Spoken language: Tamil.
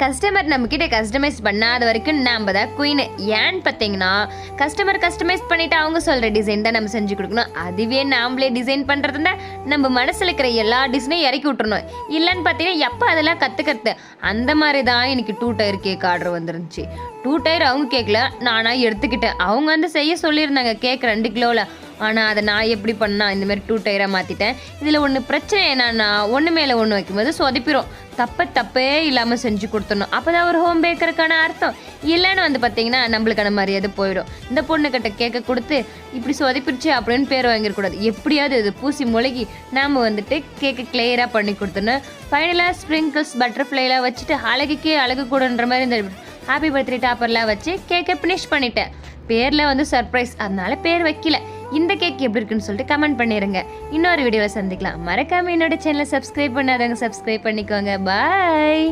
கஸ்டமர் நம்மக்கிட்ட கஸ்டமைஸ் பண்ணாத வரைக்கும் நாம் தான் குயின். ஏன்னு பார்த்தீங்கன்னா கஸ்டமர் கஸ்டமைஸ் பண்ணிவிட்டு அவங்க சொல்கிற டிசைன் தான் நம்ம செஞ்சு கொடுக்கணும். அதுவே நாம்ளே டிசைன் பண்ணுறதுனா நம்ம மனசில் இருக்கிற எல்லா டிசைனையும் இறக்கி விட்டுறணும். இல்லைன்னு பார்த்தீங்கன்னா எப்போ அதெல்லாம் கற்றுக்கிறது. அந்த மாதிரி தான் எனக்கு 2 டயர் கேக் ஆர்டர் வந்துருந்துச்சு. 2 டயர் அவங்க கேட்கல, நானாக எடுத்துக்கிட்டேன். அவங்க வந்து செய்ய சொல்லியிருந்தாங்க கேக் 2 கிலோவில். ஆனால் அதை நான் எப்படி பண்ணால் இந்தமாதிரி 2 டயராக மாற்றிட்டேன். இதில் ஒன்று பிரச்சனை என்னன்னா ஒன்று மேலே ஒன்று வைக்கும்போது சொதப்பிடும். தப்பே இல்லாமல் செஞ்சு கொடுத்துடணும். அப்போ தான் ஒரு ஹோம் பேக்கருக்கான அர்த்தம். இல்லைன்னு வந்து பார்த்தீங்கன்னா நம்மளுக்கான மரியாதை போயிடும். இந்த பொண்ணுக்கிட்ட கேட்க கொடுத்து இப்படி சொதப்பிடுச்சு அப்படின்னு பேர் வாங்கிடக்கூடாது. எப்படியாவது இது பூசி முழுகி நாம் வந்துட்டு கேக்கை கிளியராக பண்ணி கொடுத்துடணும். ஃபைனலாக ஸ்ப்ரிங்கிள்ஸ் பட்டர்ஃப்ளைலாம் வச்சுட்டு அழகுக்கே அழகு கூடன்ற மாதிரி இந்த ஹாப்பி பர்த்டே டாப்பர்லாம் வச்சு கேக்கை ஃபினிஷ் பண்ணிட்டேன். பேரில் வந்து சர்ப்ரைஸ், அதனால பேர் வைக்கல. இந்த கேக் எப்படி இருக்குன்னு சொல்லிட்டு கமெண்ட் பண்ணிடுங்க. இன்னொரு வீடியோவில் சந்திக்கலாம். மறக்காமல் என்னோட சேனலை சப்ஸ்கிரைப் பண்ணாதவங்க சப்ஸ்கிரைப் பண்ணிக்கோங்க. பாய்.